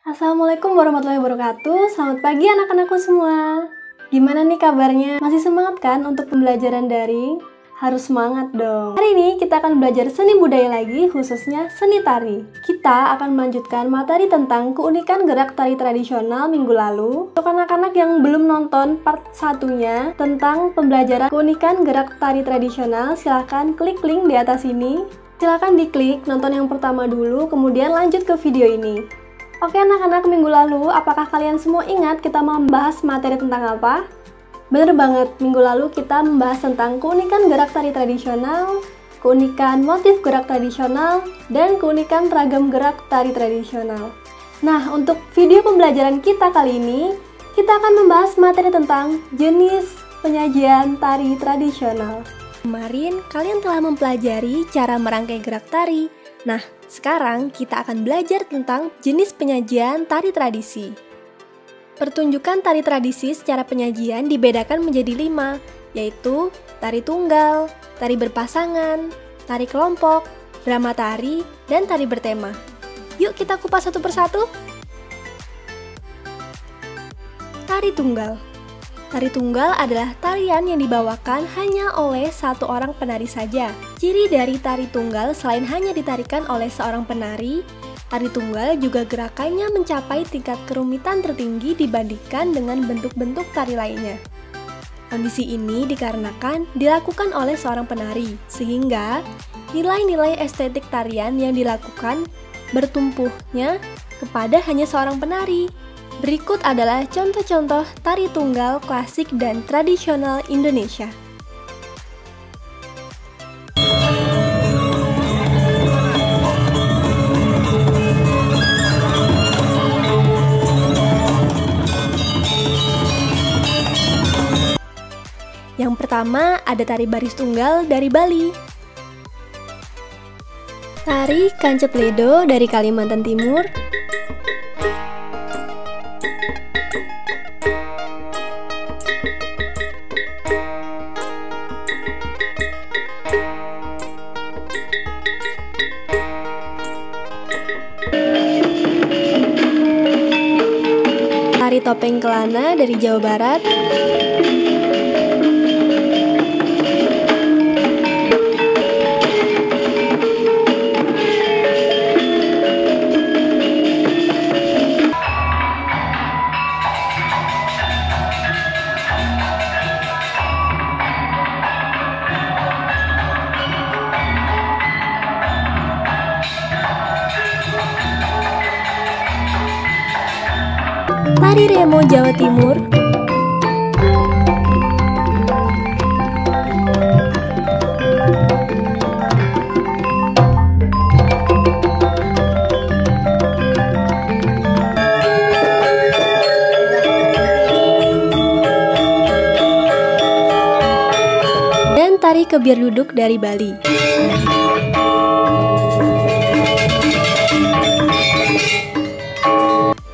Assalamualaikum warahmatullahi wabarakatuh. Selamat pagi anak-anakku semua. Gimana nih kabarnya? Masih semangat kan untuk pembelajaran daring? Harus semangat dong. Hari ini kita akan belajar seni budaya lagi, khususnya seni tari. Kita akan melanjutkan materi tentang keunikan gerak tari tradisional minggu lalu. Untuk anak-anak yang belum nonton part 1-nya tentang pembelajaran keunikan gerak tari tradisional, silahkan klik link di atas ini. Silahkan diklik, nonton yang pertama dulu, kemudian lanjut ke video ini. Oke anak-anak, minggu lalu apakah kalian semua ingat kita mau membahas materi tentang apa? Bener banget, minggu lalu kita membahas tentang keunikan gerak tari tradisional, keunikan motif gerak tradisional, dan keunikan ragam gerak tari tradisional. Nah, untuk video pembelajaran kita kali ini, kita akan membahas materi tentang jenis penyajian tari tradisional. Kemarin kalian telah mempelajari cara merangkai gerak tari. Nah, sekarang kita akan belajar tentang jenis penyajian tari tradisi. Pertunjukan tari tradisi secara penyajian dibedakan menjadi 5, yaitu tari tunggal, tari berpasangan, tari kelompok, drama tari, dan tari bertema. Yuk kita kupas satu persatu. Tari tunggal. Tari tunggal adalah tarian yang dibawakan hanya oleh satu orang penari saja. Ciri dari tari tunggal selain hanya ditarikan oleh seorang penari, tari tunggal juga gerakannya mencapai tingkat kerumitan tertinggi dibandingkan dengan bentuk-bentuk tari lainnya. Kondisi ini dikarenakan dilakukan oleh seorang penari, sehingga nilai-nilai estetik tarian yang dilakukan bertumpuhnya kepada hanya seorang penari. Berikut adalah contoh-contoh tari tunggal klasik dan tradisional Indonesia. Yang pertama ada tari baris tunggal dari Bali. Tari kancet ledo dari Kalimantan Timur. Tari topeng kelana dari Jawa Barat. Tari remo Jawa Timur. Dan tari kebiar duduk dari Bali.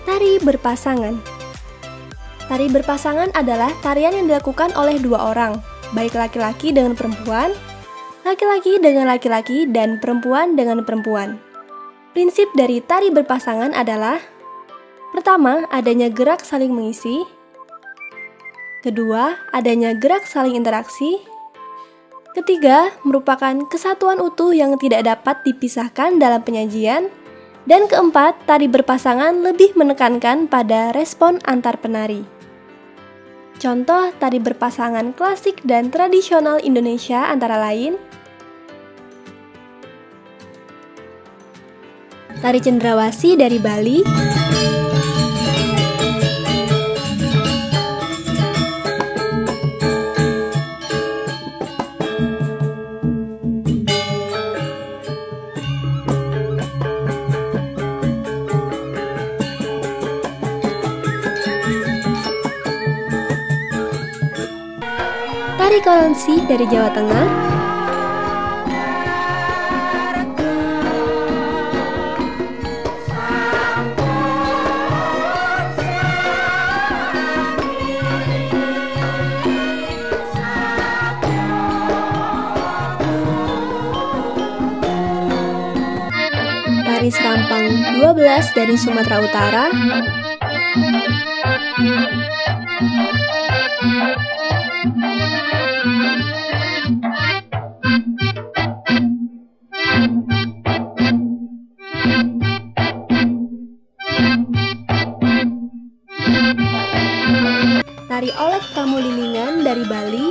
Tari berpasangan. Tari berpasangan adalah tarian yang dilakukan oleh dua orang, baik laki-laki dengan perempuan, laki-laki dengan laki-laki, dan perempuan dengan perempuan. Prinsip dari tari berpasangan adalah: pertama, adanya gerak saling mengisi. Kedua, adanya gerak saling interaksi. Ketiga, merupakan kesatuan utuh yang tidak dapat dipisahkan dalam penyajian. Dan keempat, tari berpasangan lebih menekankan pada respon antar penari. Contoh tari berpasangan klasik dan tradisional Indonesia antara lain: tari cendrawasih dari Bali, tari Karonsi dari Jawa Tengah, tari Serampang 12 Flores dari Sumatera Utara. Tari Olek Tamulilingan dari Bali.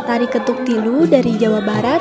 Tari Ketuk Tilu dari Jawa Barat.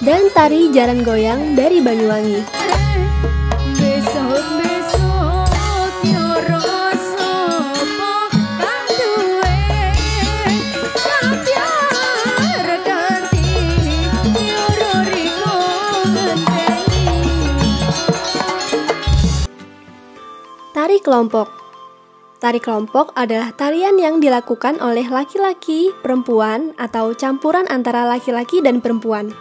Dan tari Jaran Goyang dari Banyuwangi. Tari kelompok. Tari kelompok adalah tarian yang dilakukan oleh laki-laki, perempuan, atau campuran antara laki-laki dan perempuan.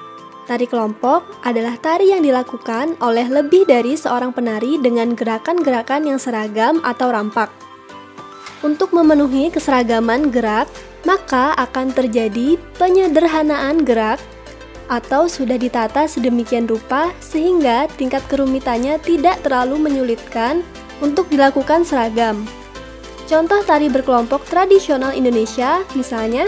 Tari kelompok adalah tari yang dilakukan oleh lebih dari seorang penari dengan gerakan-gerakan yang seragam atau rampak. Untuk memenuhi keseragaman gerak, maka akan terjadi penyederhanaan gerak atau sudah ditata sedemikian rupa sehingga tingkat kerumitannya tidak terlalu menyulitkan untuk dilakukan seragam. Contoh tari berkelompok tradisional Indonesia misalnya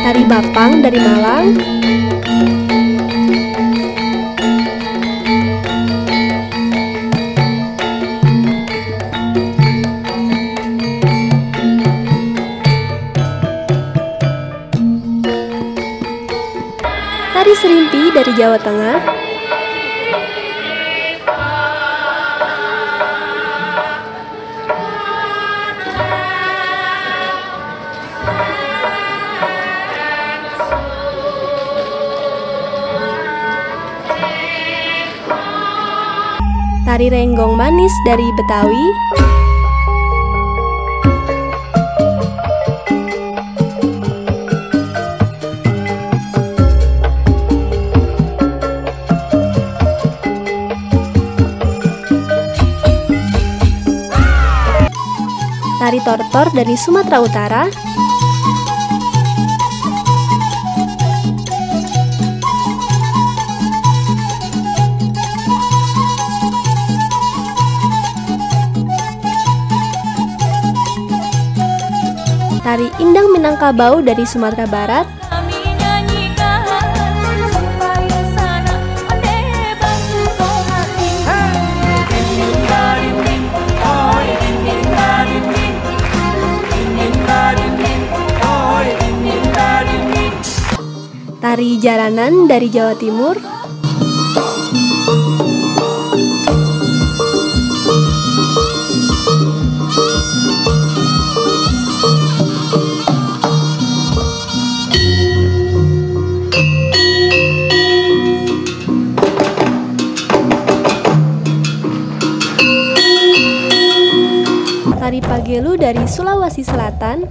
Tari Bapang dari Malang, Tari Serimpi dari Jawa Tengah, Tari Renggong Manis dari Betawi, Tari Tortor dari Sumatera Utara, Tari Indang Minangkabau dari Sumatera Barat, Tari Jaranan dari Jawa Timur, Tari Pagelu dari Sulawesi Selatan,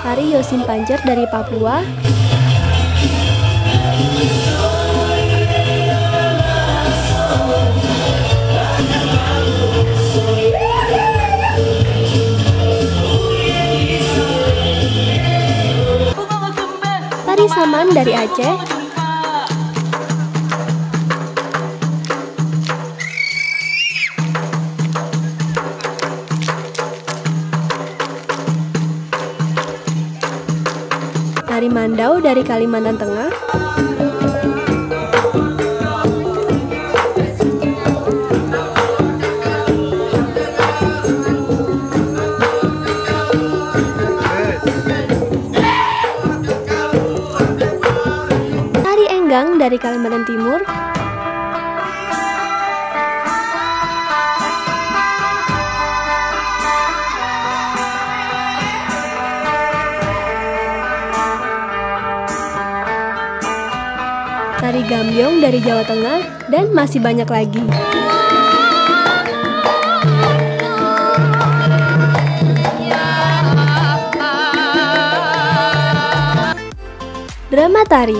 Tari Yosin Pancer dari Papua, Tari tari Aceh. Tari Mandau dari Kalimantan Tengah. Tari Enggang dari Kalimantan Timur. Tari Gambyong dari Jawa Tengah, dan masih banyak lagi. Drama tari.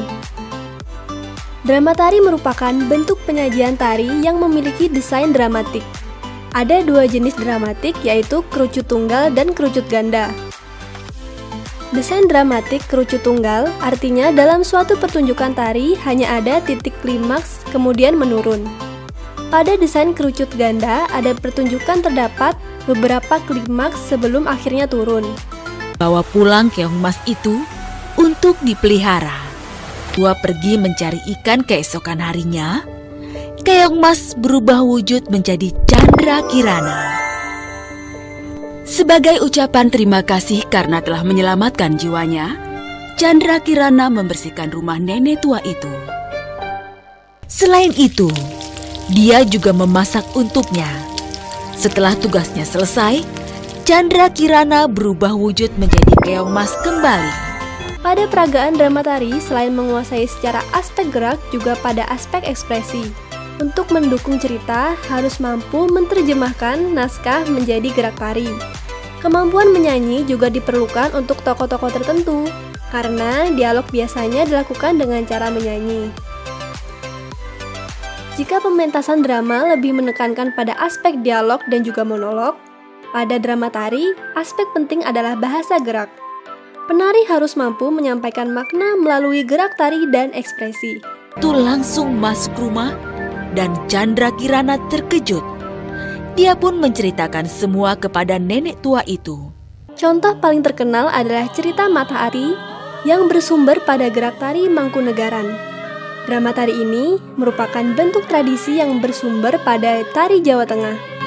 Drama tari merupakan bentuk penyajian tari yang memiliki desain dramatik. Ada dua jenis dramatik, yaitu kerucut tunggal dan kerucut ganda. Desain dramatik kerucut tunggal artinya dalam suatu pertunjukan tari hanya ada titik klimaks kemudian menurun. Pada desain kerucut ganda ada pertunjukan terdapat beberapa klimaks sebelum akhirnya turun. Bawa pulang keong mas itu untuk dipelihara. Tua pergi mencari ikan keesokan harinya. Keong mas berubah wujud menjadi Chandra Kirana. Sebagai ucapan terima kasih karena telah menyelamatkan jiwanya, Chandra Kirana membersihkan rumah nenek tua itu. Selain itu, dia juga memasak untuknya. Setelah tugasnya selesai, Chandra Kirana berubah wujud menjadi keong mas kembali. Pada peragaan drama tari, selain menguasai secara aspek gerak, juga pada aspek ekspresi. Untuk mendukung cerita, harus mampu menerjemahkan naskah menjadi gerak tari. Kemampuan menyanyi juga diperlukan untuk tokoh-tokoh tertentu, karena dialog biasanya dilakukan dengan cara menyanyi. Jika pementasan drama lebih menekankan pada aspek dialog dan juga monolog, pada drama tari, aspek penting adalah bahasa gerak. Penari harus mampu menyampaikan makna melalui gerak tari dan ekspresi. Itu langsung masuk rumah dan Chandra Kirana terkejut. Dia pun menceritakan semua kepada nenek tua itu. Contoh paling terkenal adalah cerita Mata Ati yang bersumber pada gerak tari Mangkunegaran. Drama tari ini merupakan bentuk tradisi yang bersumber pada tari Jawa Tengah.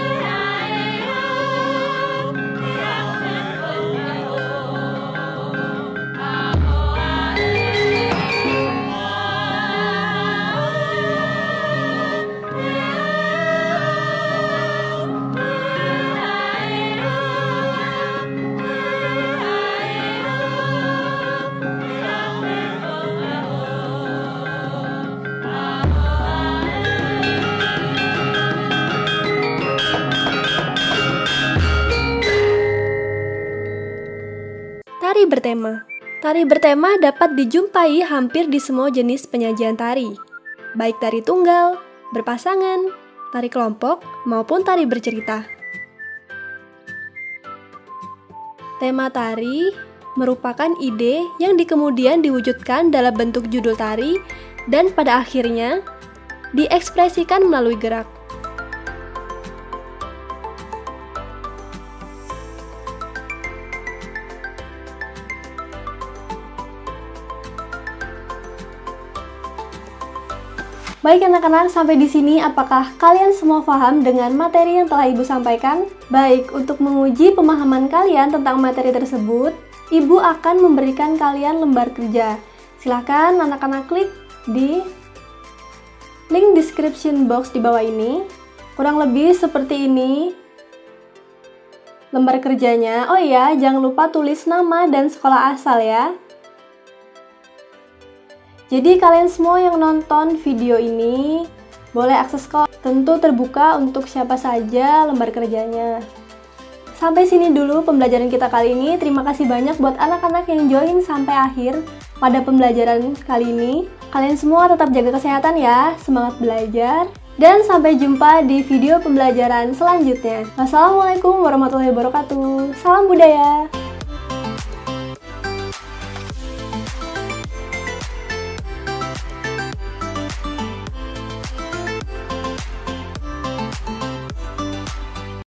Tari bertema. Tari bertema dapat dijumpai hampir di semua jenis penyajian tari, baik tari tunggal, berpasangan, tari kelompok, maupun tari bercerita. Tema tari merupakan ide yang kemudian diwujudkan dalam bentuk judul tari dan pada akhirnya diekspresikan melalui gerak. Baik anak-anak, sampai di sini apakah kalian semua paham dengan materi yang telah Ibu sampaikan? Baik, untuk menguji pemahaman kalian tentang materi tersebut, Ibu akan memberikan kalian lembar kerja. Silahkan anak-anak klik di link description box di bawah ini. Kurang lebih seperti ini lembar kerjanya. Oh iya, jangan lupa tulis nama dan sekolah asal ya. Jadi kalian semua yang nonton video ini boleh akses kok. Tentu terbuka untuk siapa saja lembar kerjanya. Sampai sini dulu pembelajaran kita kali ini. Terima kasih banyak buat anak-anak yang join sampai akhir pada pembelajaran kali ini. Kalian semua tetap jaga kesehatan ya, semangat belajar. Dan sampai jumpa di video pembelajaran selanjutnya. Wassalamualaikum warahmatullahi wabarakatuh. Salam budaya.